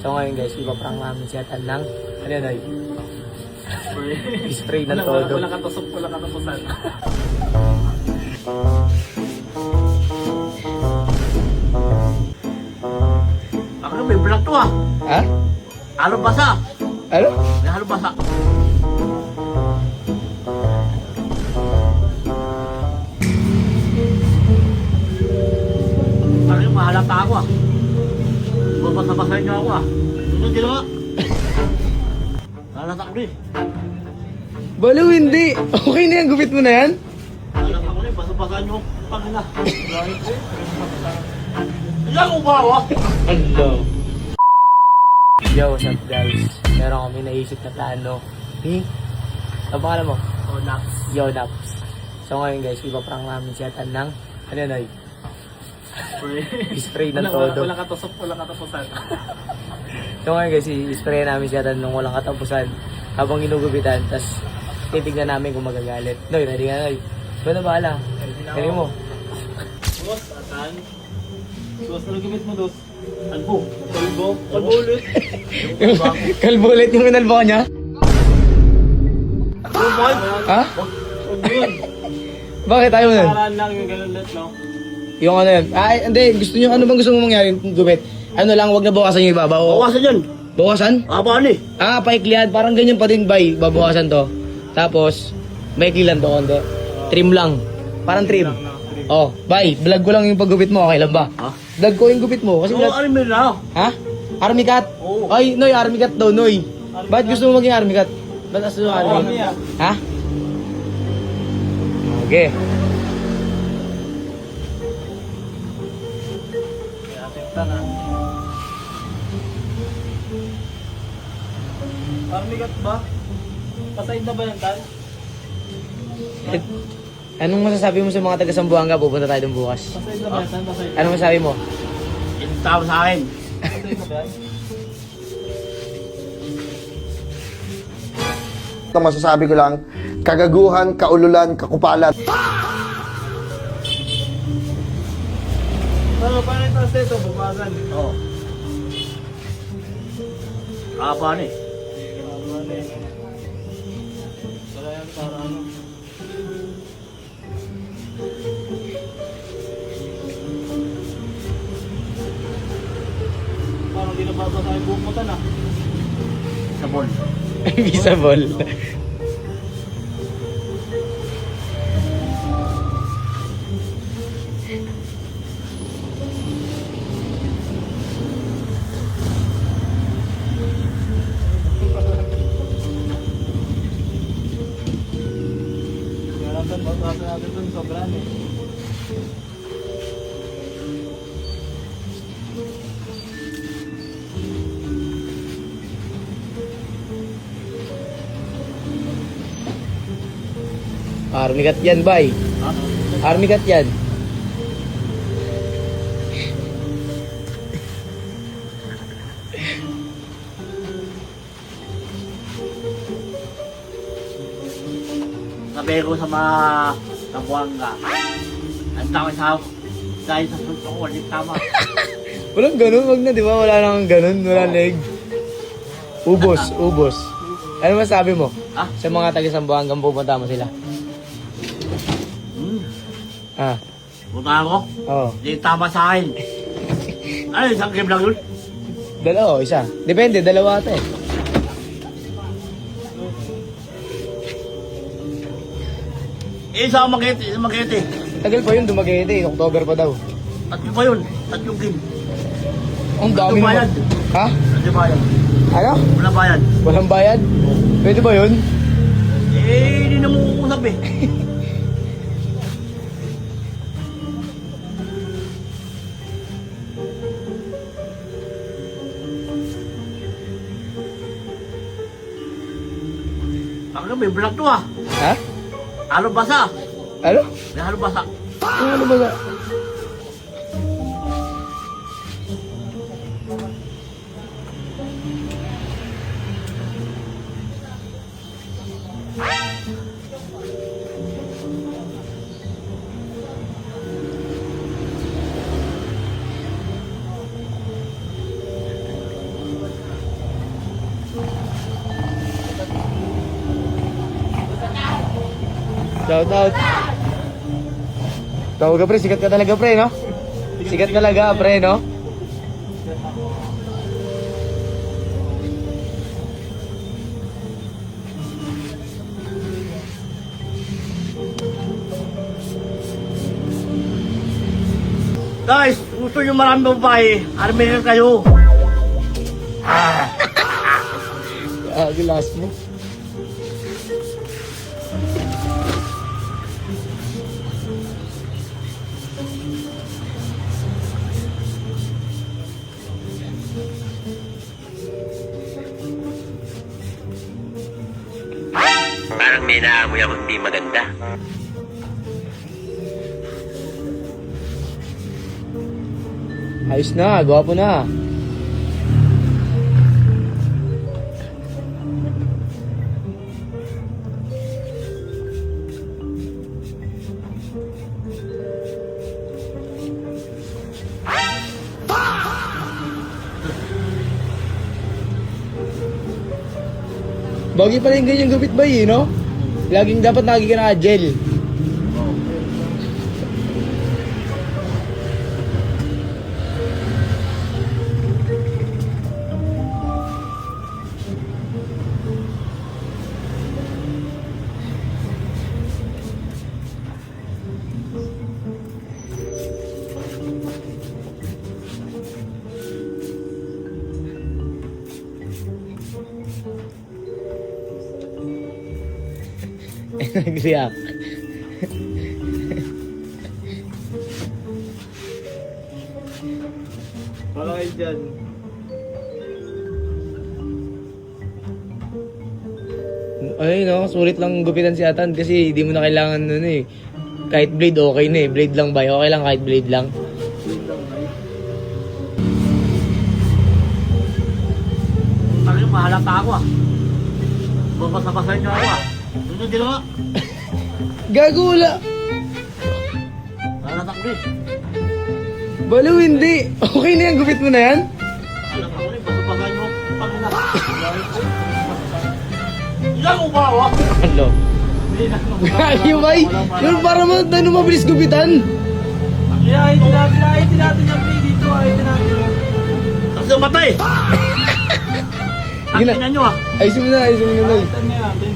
So ngayon guys, ipaprank namin si Atan ng, ano yun ay? Spray ng todo. Wala katusok, wala katapusan. Ako may vlog to ah. Ha? Ano basa? Ano? May halo basa. Parang mahalata ako ah. Babasa-basahin niyo ako ah. Ano ginawa? Halata ko rin. Balo hindi. Okay na yan, gupit mo na yan? Halata ko rin, basa-basahin niyo. Pangina. Ilang ubawa? Hello. Yo, what's up guys? Meron kami naisip na plano. Ano pangalan mo? Oh, Nax. Yo, Naps. So ngayon guys, ipaprank namin si Atan ng, ano yun ay? Spray ng todo. Wala katusok, wala katapusan. So ngayon guys, i-spray namin si Atan nung walang katapusan habang ginugupitan. Tapos titignan namin kung magagalit. Noy, ready ka Noy? Ikaw na bahala. Ready mo? Dos, Atan. Dos, ano gamit mo, Dos? Kalbo. Kalbo. Kalbo ulit. Kalbo ulit yung inalbo niya? Ha? Huwag yun. Bakit ayaw mo nun? Paraan lang yung ganun ulit, no? Yung ano yun? Ay, hindi. Gusto nyo, ano bang gusto mo mangyari gumit? Ano lang, wag na bawasan yung ibabaw. Bawasan yan. Bawasan? Abaan eh. Ah, paiklihan. Parang ganyan pa din, bay. Babawasan to. Tapos, maikli lang to, konti. Trim lang. Parang trim. Oh, bay. Vlog ko lang yung paggupit mo. Okay lang ba? Ha? Vlog ko yung gupit mo. Kasi Oo, vlog... ano mo na? Ha? Army cat? Oo. Ay, Noy, army cat daw, Noy. Bakit gusto mo maging army cat? Ba't gusto mo army? Ha? Okay. Kaya ating na. Parmigat ba? Pasaid na ba yan, Tan? Anong masasabi mo sa mga taga Sambuanga? Pupunta tayo doon bukas. Pasaid na ba yan, Tan? Pasaid. Anong masasabi mo? Ilang tao sa akin. Pasaid na ba yan? Ito masasabi ko lang, kagaguhan, kaululan, kakupalan. Paano yung taas dito? Bumasan. Oo. Abaan eh. Wala yan para ano. Parang di na babasahin buhok mo, Tan, ah. Sabon. Visible. Kaya natin, babasahin natin dun, sobrang eh. Army cat yan, bay. Ha? Army cat yan. Sabi ko sa mga Zamboanga. Ang tawag sa dahil sa suntok ko, hindi tama. Walang ganun, wag na, di ba? Wala nang ganun, wala leg. Ubos, ubos. Ano masabi mo? Ha? Sa mga taga Sambuanga, pupunta mo sila? Ah, Punta ako, oo. hindi tama sa akin. Ano, isang game lang yun? Dalawa o isa? Depende, dalawa ata eh. Isa ang Magete, isang Magete. Tagal pa yun, Dumaguete eh. October pa daw. Tatlo pa yun, tatlong game. Ang dami Walang bayad. naman. Ha? Hindi bayad. Ano? Wala bayad. Walang bayad? Pwede ba yun? Eh, hindi na mo uusap eh. Ako may vlog to ah. Ha? Halo basa. Ano? May halo basa. Ano ba? Shout out. Tawag ka pre, sikat ka talaga pre, no? Sikat talaga pre, no? Guys, gusto nyo marami babae, armin kayo. Gilas mo. Parang may naamoy akong di maganda. Ayos na, gwapo na. Bagay pala yung ganyang gupit ba no? Laging dapat lagi ka naka-gel. Nag-react. Para kayo dyan. Ay no, sulit lang gupitan si Atan kasi hindi mo na kailangan nun eh. Kahit blade okay na eh. Blade lang ba? Okay lang kahit blade lang. Talagang mahalata ako ah. Babasa-basahin nyo ako ah. Ano ginawa? Gago wala. Mahalata ko rin. Baliw hindi. Okay na yan, gupit mo na yan? Mahalata ko rin. Basa-basahin nyo ako. Pagina. Ilan mo ba ako? Ano? Gago bay. Yun para mabilis gupitan. Ayayin natin yung play dito. Ayayin natin. Kasi matay. Ang Gina- ina nyo ah. Ayusin mo na, ayusin mo na. Noy. Ayayin natin.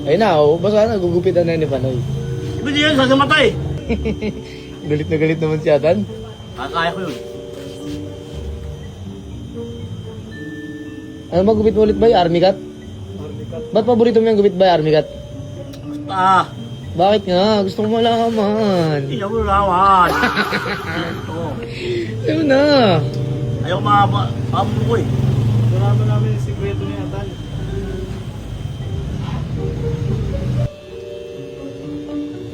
Ayun na, oh. Basta na, gugupitan na ni Panoy. Ibig yan, sasamatay. Galit na galit naman si Atan. Kaya ko yun. Ano ba gupit mo ulit ba? Army cut? Ba't paborito mo yung gupit ba? Army cut? Ah, Bakit nga? Gusto ko malaman. hindi mo lawan. Ayun na. Ayaw maamo ko eh. Malaman namin yung sikreto ni Atan.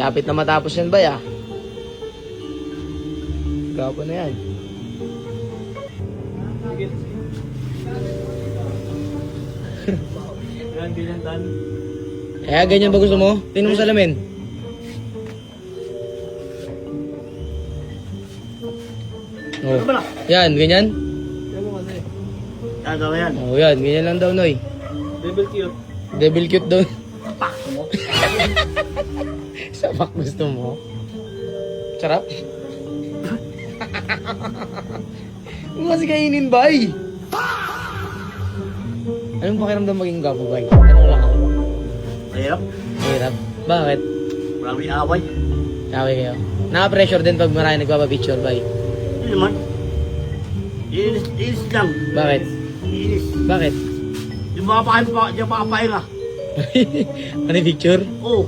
Lapit na matapos yan ba ya? Gapo na yan. Yan, ganyan tan. Kaya ganyan ba gusto mo? Tingnan mo sa lamin. Oh. Ano ba na? Yan, ganyan. Yan mo kasi. Yan, gawin yan. Oh, yan. Ganyan lang daw, Noy. Devil cute. Devil cute daw. Pak mo. Sapak gusto mo. Sarap. Huwag kasi kainin, bay. Anong pakiramdam maging gapo, bay? Tanong lang ako. Mahirap. Hirap. Bakit? Marami away. Sabi kayo. Naka-pressure din pag marami nagpapapicture, bay. Hindi naman. Inis lang. Bakit? Inis. Bakit? Di makakapahinga. Ano yung picture? Oo.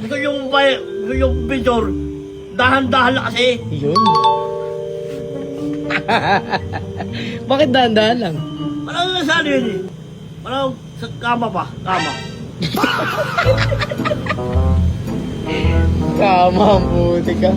Gusto yung picture. Dahan-dahan lang kasi. Yun. Bakit dahan-dahan lang? Parang nasali yun eh. Parang sa kama pa. Kama. Kama, ang puti ka.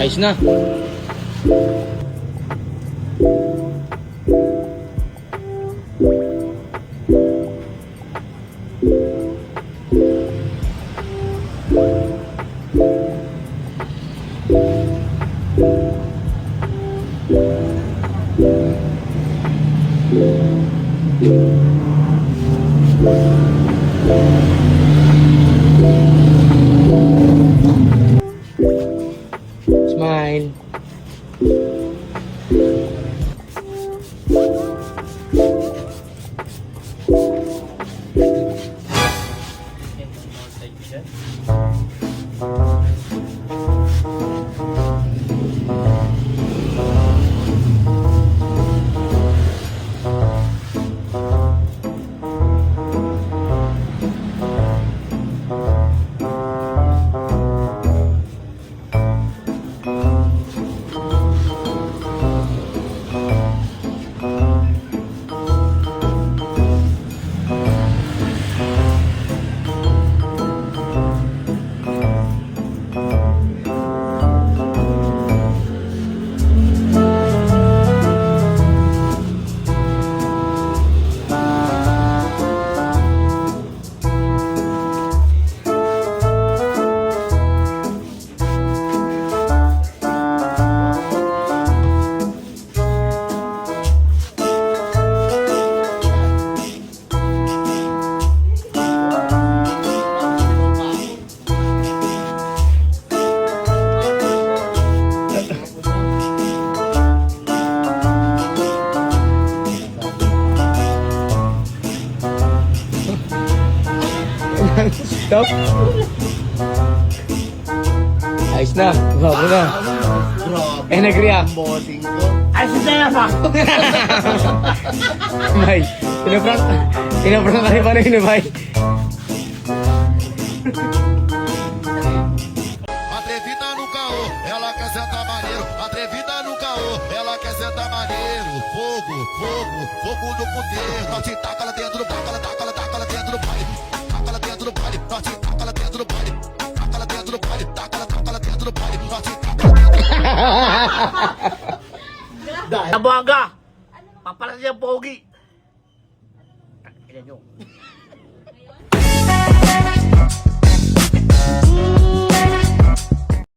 Ayos na. Smile. Stop. Ayos na. Bago na. Eh, nag-react. Bossing ko. Ay, si Telefa! Bay, pinaprank ka rin pa na yun, Bay. Atrevida no caô, ela quer sentar maneiro. Atrevida no caô, ela quer sentar maneiro. Fogo, fogo, fogo no poder. Nós te taca lá dentro do taca lá dentro do baile. Taca lá dentro do baile, nós te taca lá dentro do baile. Taca lá dentro do baile, taca lá dentro do baile. Nós te taca lá dentro do baile. Tabuanga! Papalas niya pogi! Tignan nyo.